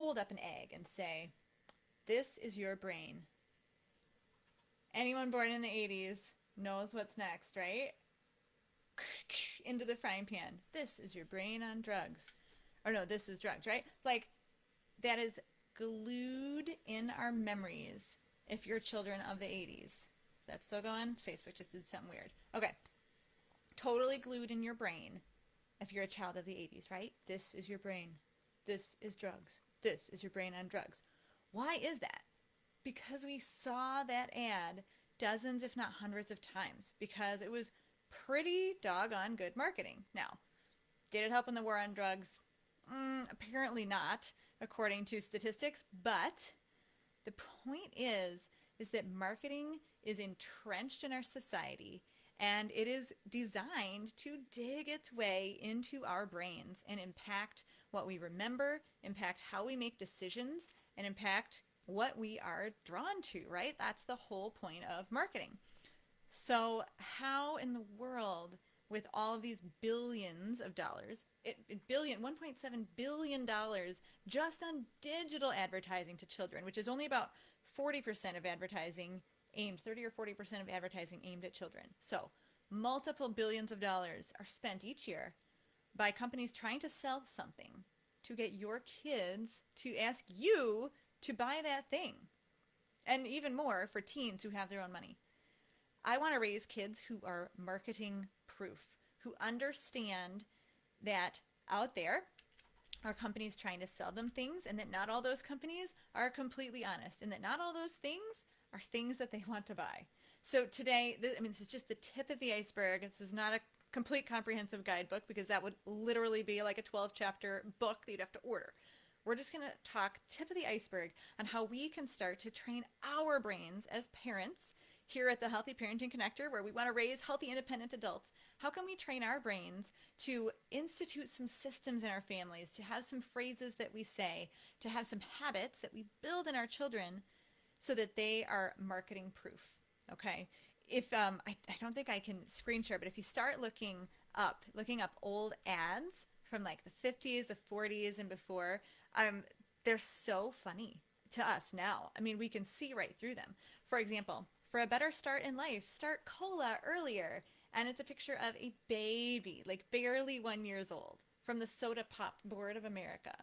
hold up an egg and say, this is your brain. Anyone born in the 80s knows what's next, right? Into the frying pan. This is your brain on drugs. Or no, this is drugs, right? Like, that is glued in our memories if you're children of the 80s. Is that still going? Facebook just did something weird. Okay. Totally glued in your brain if you're a child of the 80s, right? This is your brain. This is drugs. This is your brain on drugs. Why is that? Because we saw that ad dozens, if not hundreds of times, because it was pretty doggone good marketing. Now, did it help in the war on drugs? Apparently not, according to statistics, but the point is that marketing is entrenched in our society and it is designed to dig its way into our brains and impact what we remember, impact how we make decisions, and impact what we are drawn to, right? That's the whole point of marketing. So how in the world, with all of these billions of dollars, 1.7 billion dollars just on digital advertising to children, which is only about 40% of advertising aimed, 30 or 40% of advertising aimed at children. So multiple billions of dollars are spent each year by companies trying to sell something to get your kids to ask you to buy that thing. And even more for teens who have their own money. I want to raise kids who are marketing proof, who understand that out there are companies trying to sell them things and that not all those companies are completely honest and that not all those things are things that they want to buy. So today, this is just the tip of the iceberg. This is not a complete comprehensive guidebook because that would literally be like a 12-chapter book that you'd have to order. We're just going to talk tip of the iceberg on how we can start to train our brains as parents here at the Healthy Parenting Connector, where we want to raise healthy, independent adults. How can we train our brains to institute some systems in our families, to have some phrases that we say, to have some habits that we build in our children so that they are marketing proof? Okay. If I don't think I can screen share, but if you start looking up old ads from like the 50s, the 40s, and before, they're so funny to us now. I mean, we can see right through them. For example, for a better start in life, start cola earlier. And it's a picture of a baby, like barely 1 year old, from the Soda Pop Board of America.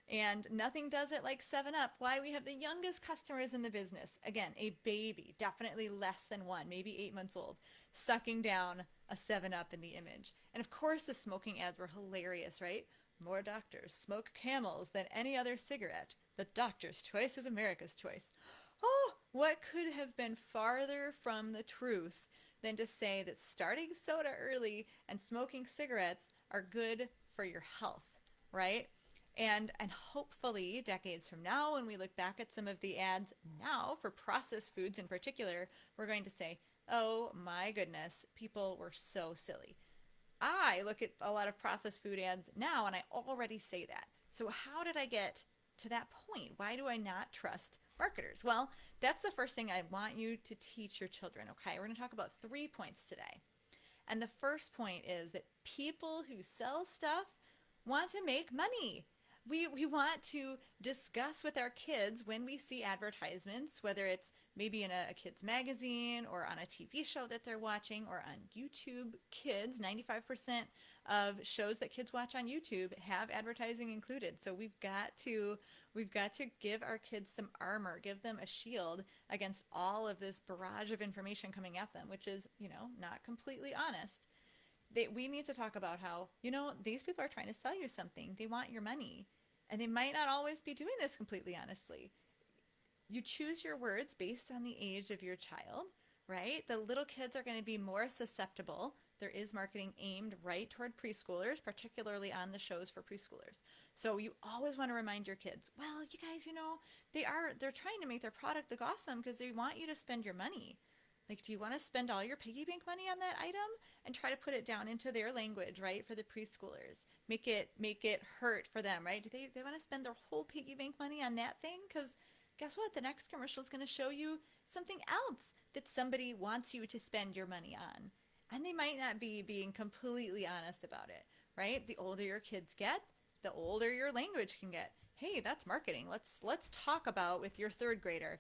And nothing does it like 7-Up. Why? We have the youngest customers in the business. Again, a baby, definitely less than 1, maybe 8 months old, sucking down a 7-Up in the image. And of course the smoking ads were hilarious, right? More doctors smoke Camels than any other cigarette. The doctor's choice is America's choice. Oh, what could have been farther from the truth than to say that starting soda early and smoking cigarettes are good for your health, right? And hopefully decades from now, when we look back at some of the ads now for processed foods in particular, we're going to say, oh my goodness, people were so silly. I look at a lot of processed food ads now and I already say that. So how did I get to that point? Why do I not trust marketers? Well, that's the first thing I want you to teach your children, okay? We're going to talk about 3 points today. And the first point is that people who sell stuff want to make money. We want to discuss with our kids when we see advertisements, whether it's maybe in a kid's magazine or on a TV show that they're watching or on YouTube. Kids, 95% of shows that kids watch on YouTube have advertising included. So we've got to give our kids some armor, give them a shield against all of this barrage of information coming at them, which is, not completely honest. We need to talk about how, these people are trying to sell you something. They want your money. And they might not always be doing this completely honestly. You choose your words based on the age of your child, right? The little kids are going to be more susceptible. There is marketing aimed right toward preschoolers, particularly on the shows for preschoolers. So you always want to remind your kids, well, you guys, they're trying to make their product look awesome because they want you to spend your money. Like, do you want to spend all your piggy bank money on that item and try to put it down into their language, right? For the preschoolers, make it hurt for them, right? Do they want to spend their whole piggy bank money on that thing? Because guess what? The next commercial is going to show you something else that somebody wants you to spend your money on. And they might not be being completely honest about it, right? The older your kids get, the older your language can get. hey, that's marketing. Let's talk about with your third grader.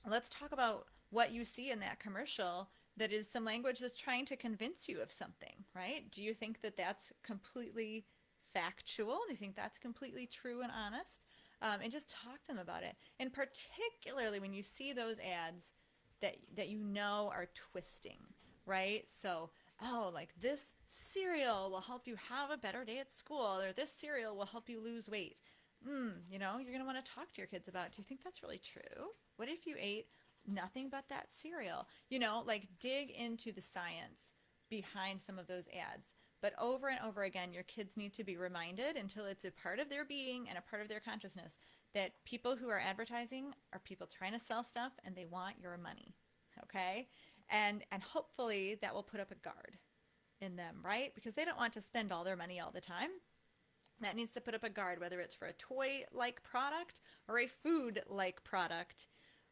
Let's talk about what you see in that commercial that is some language that's trying to convince you of something, right? Do you think that that's completely factual? Do you think that's completely true and honest? And just talk to them about it. And particularly when you see those ads that you know are twisting, right? So, oh, like this cereal will help you have a better day at school, or this cereal will help you lose weight. You're going to want to talk to your kids about, do you think that's really true? What if you ate nothing but that cereal? Like dig into the science behind some of those ads. But over and over again, your kids need to be reminded until it's a part of their being and a part of their consciousness that people who are advertising are people trying to sell stuff and they want your money. Okay? And hopefully that will put up a guard in them, right? Because they don't want to spend all their money all the time. That needs to put up a guard, whether it's for a toy-like product or a food-like product.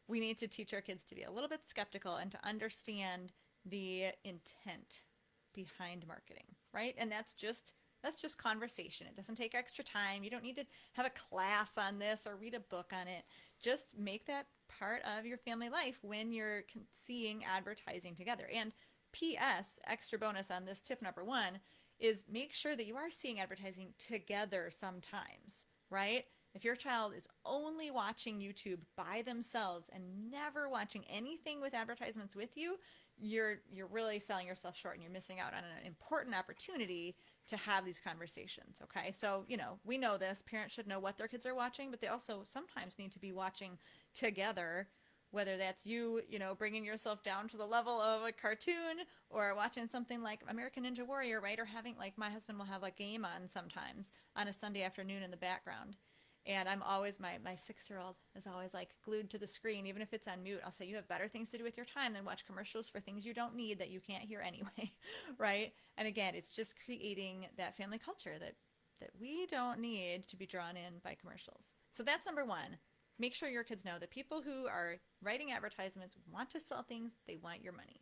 We need to teach our kids to be a little bit skeptical and to understand the intent behind marketing, right? And that's just conversation. It doesn't take extra time. You don't need to have a class on this or read a book on it. Just make that part of your family life when you're seeing advertising together. And PS, extra bonus on this tip number one, is make sure that you are seeing advertising together sometimes, right? If your child is only watching YouTube by themselves and never watching anything with advertisements with you, you're really selling yourself short and you're missing out on an important opportunity to have these conversations, okay? So, we know this. Parents should know what their kids are watching, but they also sometimes need to be watching together, whether that's you, bringing yourself down to the level of a cartoon or watching something like American Ninja Warrior, right? Or having, like, my husband will have a game on sometimes on a Sunday afternoon in the background. And I'm always, my 6-year-old is always like glued to the screen, even if it's on mute. I'll say, you have better things to do with your time than watch commercials for things you don't need that you can't hear anyway, right? And again, it's just creating that family culture that we don't need to be drawn in by commercials. So that's number one. Make sure your kids know that people who are writing advertisements want to sell things, they want your money.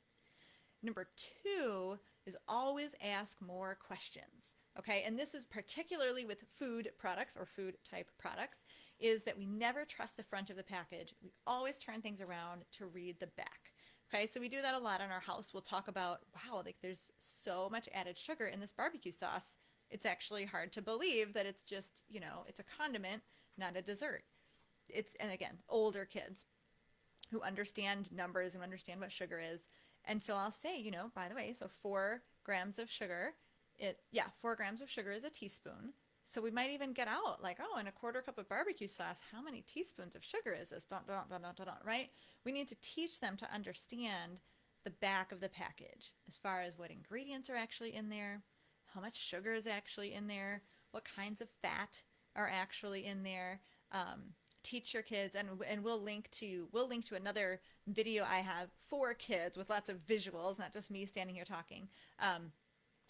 Number two is always ask more questions. Okay, and this is particularly with food products or food type products, is that we never trust the front of the package. We always turn things around to read the back. Okay, so we do that a lot in our house. We'll talk about, wow, like there's so much added sugar in this barbecue sauce. It's actually hard to believe that it's just, it's a condiment, not a dessert. And again, older kids who understand numbers and understand what sugar is. And so I'll say, by the way, so 4 grams of sugar, 4 grams of sugar is a teaspoon. So we might even get out like, oh, in a quarter cup of barbecue sauce, how many teaspoons of sugar is this? Right? We need to teach them to understand the back of the package as far as what ingredients are actually in there, how much sugar is actually in there, what kinds of fat are actually in there. Teach your kids, and we'll link to another video I have for kids with lots of visuals, not just me standing here talking.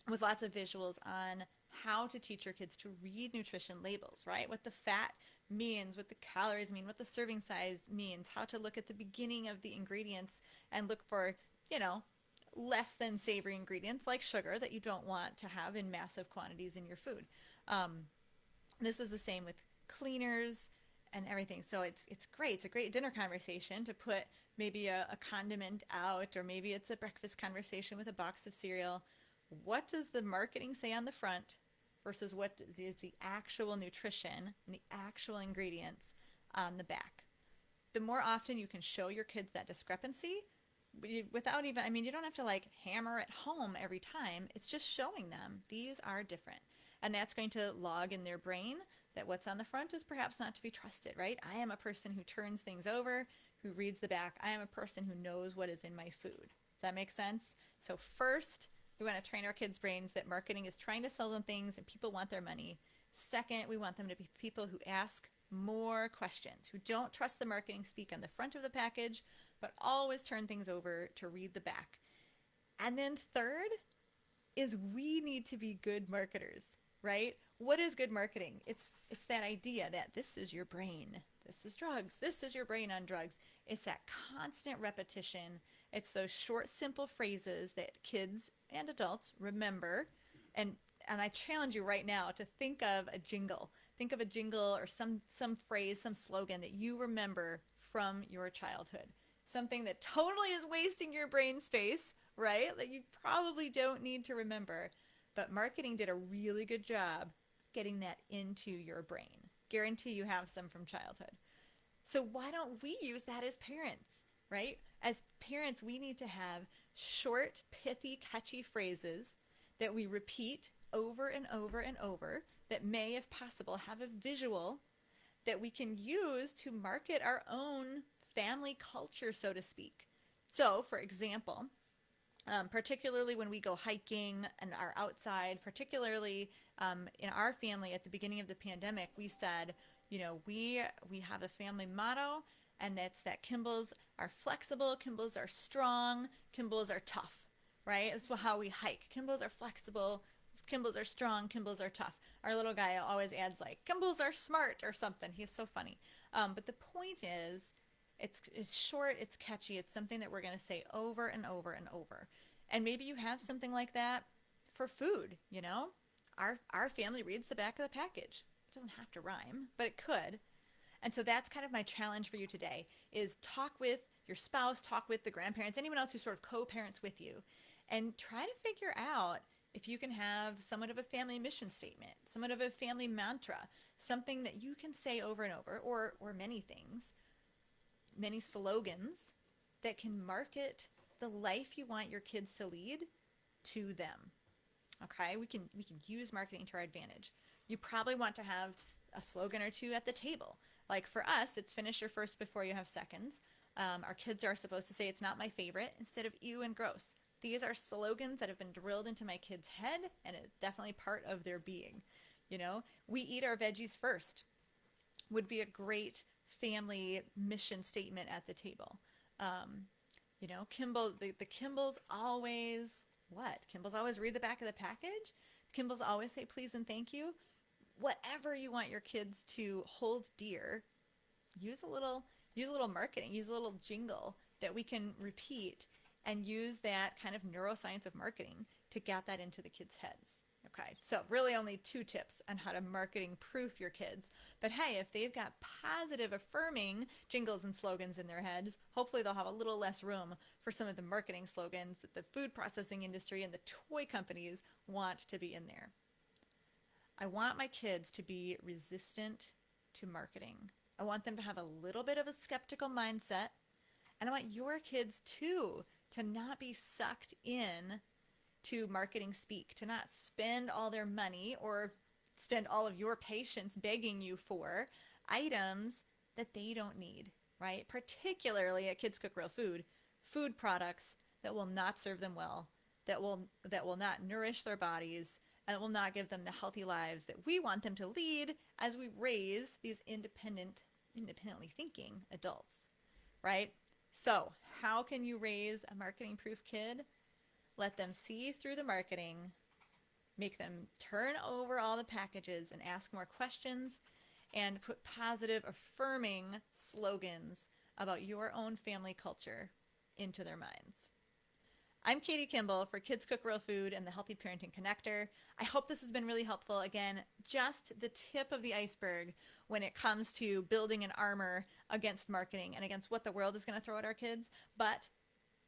With lots of visuals on how to teach your kids to read nutrition labels, right? What the fat means, what the calories mean, what the serving size means, how to look at the beginning of the ingredients and look for, less than savory ingredients like sugar that you don't want to have in massive quantities in your food. This is the same with cleaners and everything. So it's great. It's a great dinner conversation to put maybe a condiment out, or maybe it's a breakfast conversation with a box of cereal. What does the marketing say on the front versus what is the actual nutrition and the actual ingredients on the back? The more often you can show your kids that discrepancy, without even, you don't have to like hammer it home every time. It's just showing them these are different. And that's going to log in their brain that what's on the front is perhaps not to be trusted, right? I am a person who turns things over, who reads the back. I am a person who knows what is in my food. Does that make sense? So first, we want to train our kids' brains that marketing is trying to sell them things and people want their money. Second, we want them to be people who ask more questions, who don't trust the marketing speak on the front of the package, but always turn things over to read the back. And then third is we need to be good marketers, right? What is good marketing? It's that idea that this is your brain. This is drugs. This is your brain on drugs. It's that constant repetition. It's those short, simple phrases that kids and adults remember. And I challenge you right now to think of a jingle Think of a jingle or some phrase, some slogan that you remember from your childhood. Something that totally is wasting your brain space, right? That you probably don't need to remember. But marketing did a really good job getting that into your brain. Guarantee you have some from childhood. So why don't we use that as parents, right? As parents, we need to have short, pithy, catchy phrases that we repeat over and over and over that may, if possible, have a visual that we can use to market our own family culture, so to speak. So, for example, particularly when we go hiking and are outside, particularly in our family at the beginning of the pandemic, we said, you know, we have a family motto, and that's that Kimballs are flexible, Kimballs are strong, Kimballs are tough, right? That's how we hike. Kimballs are flexible, Kimballs are strong, Kimballs are tough. Our little guy always adds like, Kimballs are smart or something. He's so funny. But the point is, it's short, it's catchy, it's something that we're going to say over and over and over. And maybe you have something like that for food, you know? Our family reads the back of the package. It doesn't have to rhyme, but it could. And so that's kind of my challenge for you today is talk with your spouse, talk with the grandparents, anyone else who sort of co-parents with you, and try to figure out if you can have somewhat of a family mission statement, somewhat of a family mantra, something that you can say over and over, or many things, many slogans that can market the life you want your kids to lead to them. Okay, we can use marketing to our advantage. You probably want to have a slogan or two at the table. Like for us, it's finish your first before you have seconds. Our kids are supposed to say it's not my favorite instead of ew and gross. These are slogans that have been drilled into my kids' head, and it's definitely part of their being. You know, we eat our veggies first would be a great family mission statement at the table. You know, Kimball, the Kimballs always, what? Kimballs always read the back of the package? Kimballs always say please and thank you. Whatever you want your kids to hold dear, use a little marketing, use a little jingle that we can repeat and use that kind of neuroscience of marketing to get that into the kids' heads. Okay, so really only 2 tips on how to marketing proof your kids. But hey, if they've got positive, affirming jingles and slogans in their heads, hopefully they'll have a little less room for some of the marketing slogans that the food processing industry and the toy companies want to be in there. I want my kids to be resistant to marketing. I want them to have a little bit of a skeptical mindset. And I want your kids too to not be sucked in to marketing speak, to not spend all their money or spend all of your patience begging you for items that they don't need, right? Particularly at Kids Cook Real Food, food products that will not serve them well, that will not nourish their bodies, and will not give them the healthy lives that we want them to lead as we raise these independently thinking adults, right? So how can you raise a marketing-proof kid? Let them see through the marketing, make them turn over all the packages and ask more questions, and put positive, affirming slogans about your own family culture into their minds. I'm Katie Kimball for Kids Cook Real Food and the Healthy Parenting Connector. I hope this has been really helpful. Again, just the tip of the iceberg when it comes to building an armor against marketing and against what the world is going to throw at our kids. But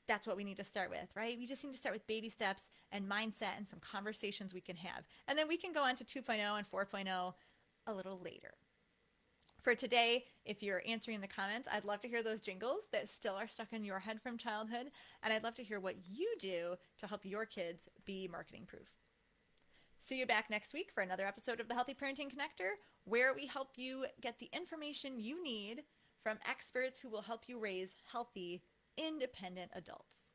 that's what we need to start with, right? We just need to start with baby steps and mindset and some conversations we can have. And then we can go on to 2.0 and 4.0 a little later. For today, if you're answering in the comments, I'd love to hear those jingles that still are stuck in your head from childhood. And I'd love to hear what you do to help your kids be marketing proof. See you back next week for another episode of the Healthy Parenting Connector, where we help you get the information you need from experts who will help you raise healthy, independent adults.